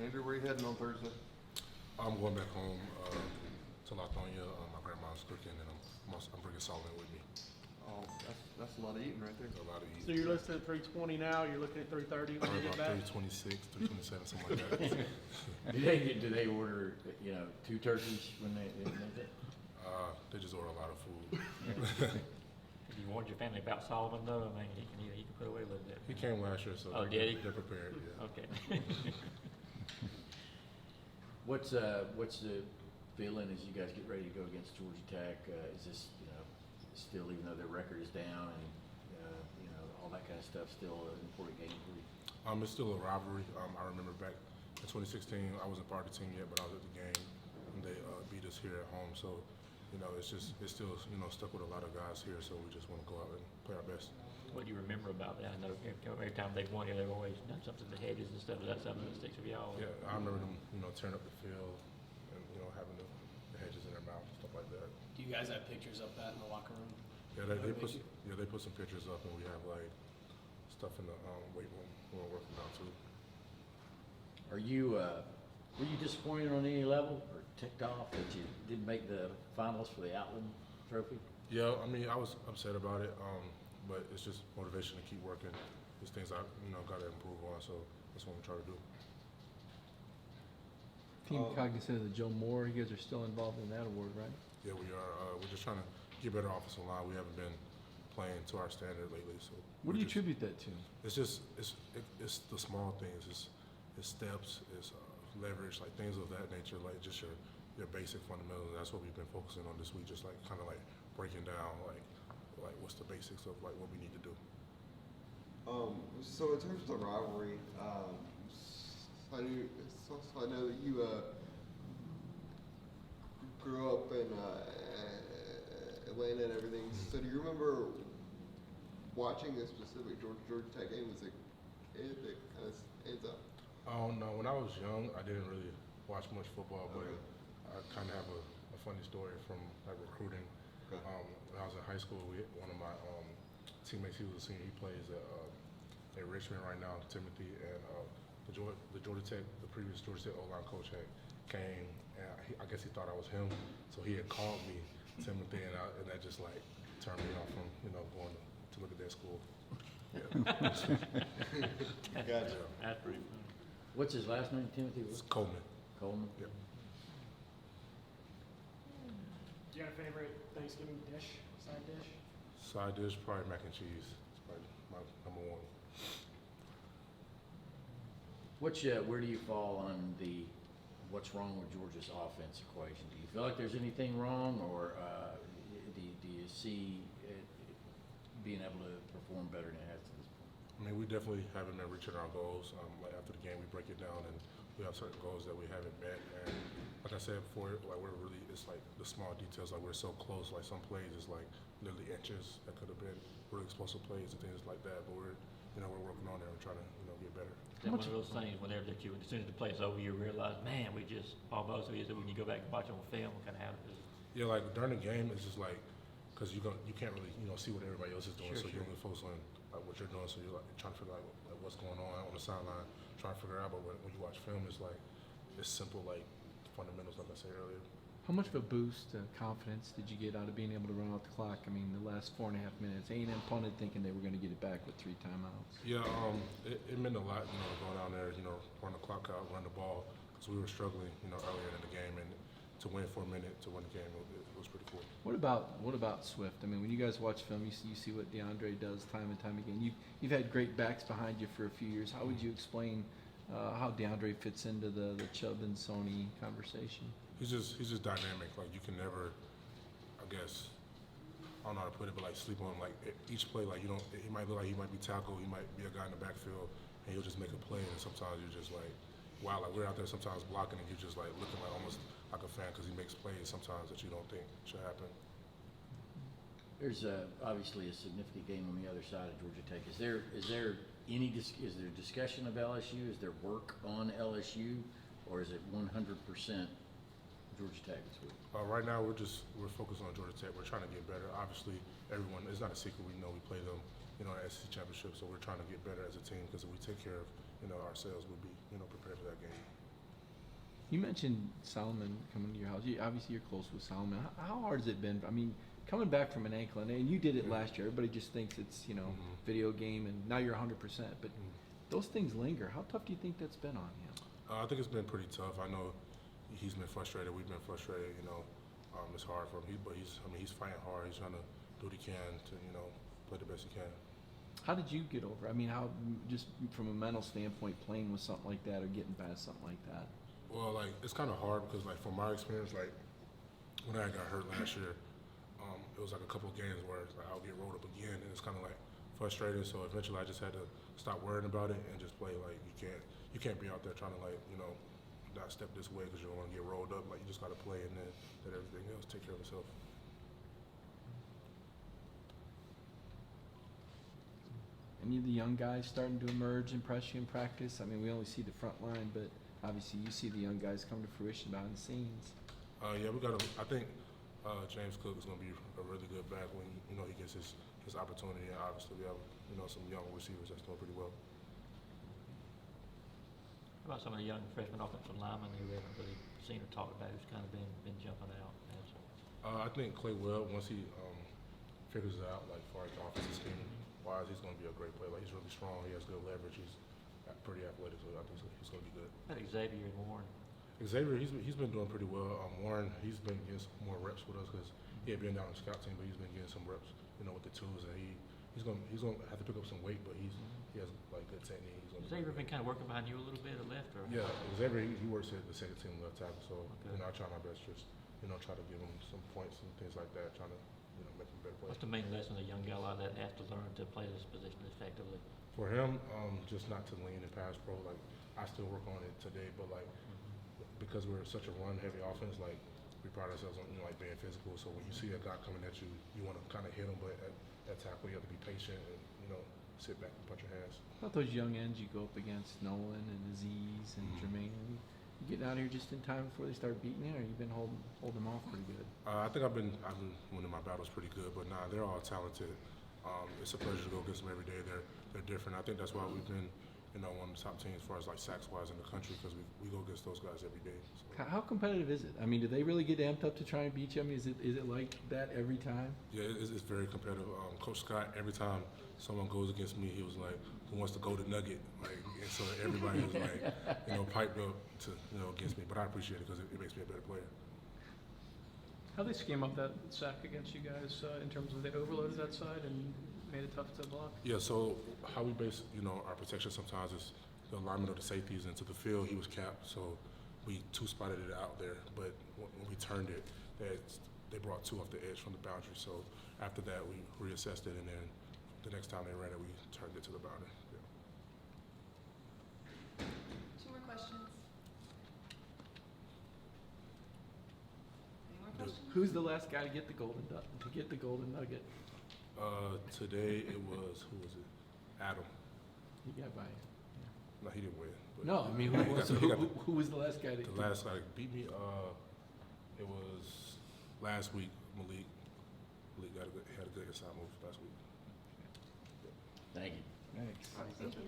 Andrew, where you heading on Thursday? I'm going back home to Latonia. My grandma's cooking, and I'm bringing Solomon with me. Oh, that's a lot of eating right there. A lot of So eating. you're listed at 320 now. You're looking at 330 when you get About back. 326, 327, something like that. Do they order, 2 turkeys when they They just order a lot of food. If you warned your family about Solomon though, I mean, he can put away a little bit. He came last year, so Oh, did he? they're prepared. Yeah. Okay. What's the feeling as you guys get ready to go against Georgia Tech? Is this, still, even though their record is down and, all that kind of stuff, still an important game for you? It's still a rivalry. I remember back in 2016, I wasn't part of the team yet, but I was at the game, and they beat us here at home. So, it's still, stuck with a lot of guys here. So we just want to go out and play our best. What do you remember about that? I know every time they've won here, they've always done something to the hedges and stuff. Is that something that sticks with y'all? Yeah, I remember them, tearing up the field and having the hedges in their mouth and stuff like that. Do you guys have pictures of that in the locker room? Yeah, they put some pictures up, and we have like stuff in the weight room we're working on too. Were you disappointed on any level or ticked off that you didn't make the finals for the Outland Trophy? Yeah, I mean, I was upset about it, but it's just motivation to keep working. There's things I got to improve on, so that's what I'm trying to do. Team cognizant of the Joe Moore. You guys are still involved in that award, right? Yeah, we are. We're just trying to get better offensive line. We haven't been playing to our standard lately, so. What do you attribute that to? It's just it's the small things. It's steps, it's leverage, like things of that nature, like just your basic fundamentals. That's what we've been focusing on this week, just like kind of like breaking down like what's the basics of like what we need to do. So in terms of the rivalry, I know that you grew up in Atlanta and everything. So do you remember watching a specific Georgia Tech game as a kid that kind of stands out? Oh no, when I was young, I didn't really watch much football, but I kind of have a funny story from like recruiting. Okay. When I was in high school, one of my teammates, he was a senior. He plays at Richmond right now, Timothy, and the Georgia Tech, the previous Georgia Tech O-line coach came, and I guess he thought I was him, so he had called me Timothy, and that just like turned me off from going to look at that school. Yeah. Gotcha. That's pretty funny. What's his last name, Timothy? It's Coleman. Coleman? Yep. Do you have a favorite Thanksgiving dish, side dish? Side dish, probably mac and cheese. It's probably my number one. Where do you fall on the what's wrong with Georgia's offense equation? Do you feel like there's anything wrong, or do you see it being able to perform better than it has to this point? I mean, we definitely haven't been reaching our goals. Like after the game, we break it down, and we have certain goals that we haven't met. And like I said before, like it's like the small details. Like we're so close. Like some plays is like literally inches that could have been really explosive plays and things like that. But we're working on it and trying to get better. Is that one of those things whenever that as soon as the play's over, you realize, man, we just almost. Is it when you go back and watch on film, kind of how it is? Yeah, like during the game, it's just like because you can't really see what everybody else is doing, Sure, so you sure. only focus on like what you're doing. So you're like trying to figure out like what's going on the sideline, trying to figure out. But when you watch film, it's like it's simple like fundamentals, like I said earlier. How much of a boost of confidence did you get out of being able to run out the clock? I mean, the last 4.5 minutes, A&M punted thinking they were going to get it back with 3 timeouts. Yeah, it meant a lot, going down there, run the clock out, run the ball, because we were struggling, earlier in the game, and to win for a minute, to win the game, it was pretty cool. What about Swift? I mean, when you guys watch film, you see what DeAndre does time and time again. You've had great backs behind you for a few years. How would you explain how DeAndre fits into the Chubb and Sony conversation? He's just dynamic. Like you can never, I guess, I don't know how to put it, but like sleep on him. Like each play, like he might look like he might be tackled, he might be a guy in the backfield, and he'll just make a play. And sometimes you're just like, wow, like we're out there sometimes blocking, and you're just like looking like almost like a fan because he makes plays sometimes that you don't think should happen. There's obviously a significant game on the other side of Georgia Tech. Is there discussion of LSU? Is there work on LSU, or is it 100% Georgia Tech this week? Right now, we're focused on Georgia Tech. We're trying to get better. Obviously, it's not a secret. We know we play them, at SEC championship. So we're trying to get better as a team because if we take care of, ourselves, we'll be, prepared for that game. You mentioned Solomon coming to your house. Obviously, you're close with Solomon. How hard has it been? I mean, coming back from an ankle, and you did it last year. Everybody just thinks it's, video game, and now you're 100%. But those things linger. How tough do you think that's been on him? I think it's been pretty tough. I know he's been frustrated. We've been frustrated. It's hard for him. But he's fighting hard. He's trying to do what he can to, play the best he can. How did you get over? I mean, how just from a mental standpoint, playing with something like that or getting past something like that? Well, it's kind of hard because, from my experience, when I got hurt last year, it was a couple of games where I'll get rolled up again, and it's kind of frustrating. So eventually, I just had to stop worrying about it and just play. You can't be out there trying to not step this way because you don't want to get rolled up. You just got to play, and then let everything else take care of itself. Any of the young guys starting to emerge, impress you in practice? I mean, we only see the front line, but obviously you see the young guys come to fruition behind the scenes. Yeah, we got. I think James Cook is going to be a really good back when he gets his opportunity. And obviously, we have some young receivers that's doing pretty well. How about some of the young freshman offensive linemen who we haven't really seen or talked about who's kind of been jumping out? I think Clay Webb, once he figures it out, far as the offensive scheme wise, he's going to be a great player. He's really strong. He has good leverage. He's pretty athletic, so I think he's going to be good. How about Xavier and Warren? Xavier, he's been doing pretty well. Warren, he's been getting some more reps with us because he had been down on the scout team, but he's been getting some reps, with the twos, and he's gonna have to pick up some weight, but he has good technique. Xavier been kind of working behind you a little bit at left, or? Yeah, Xavier, he works at the second team left tackle, so Okay. I try my best just try to give him some points and things like that, trying to make him better play. What's the main lesson a young guy like that has to learn to play this position effectively? For him, just not to lean and pass pro. I still work on it today, but because we're such a run-heavy offense, we pride ourselves on being physical. So when you see a guy coming at you, you want to kind of hit him, but at tackle you have to be patient and sit back and punch your hands. How about those young ends you go up against, Nolan and Aziz and Jermaine? You getting out here just in time before they start beating you, or you've been holding them off pretty good? I think I've been winning my battles pretty good, but they're all talented. It's a pleasure to go against them every day. They're different. I think that's why we've been one of the top teams as far as sacks wise in the country, because we go against those guys every day. So. How competitive is it? I mean, do they really get amped up to try and beat you? I mean, is it like that every time? Yeah, it's very competitive. Coach Scott, every time someone goes against me, he was like, "Who wants to go to Nugget?" And so everybody was piped up to against me. But I appreciate it because it makes me a better player. How they scheme up that sack against you guys in terms of they overloaded that side and made it tough to block? Yeah, so how we base, our protection sometimes is the alignment of the safeties into the field. He was capped, so we two-spotted it out there. But when we turned it, they brought two off the edge from the boundary. So after that, we reassessed it, and then the next time they ran it, we turned it to the boundary. Yeah. 2 more questions. Any more questions? Who's the last guy to get the golden nugget? Today it was, who was it? Adam. He got by. No, he didn't win. But No, I mean, who was the last guy to? The last guy that beat me, it was last week. Malik had a good inside move last week. Thank you. Thanks. Thank you.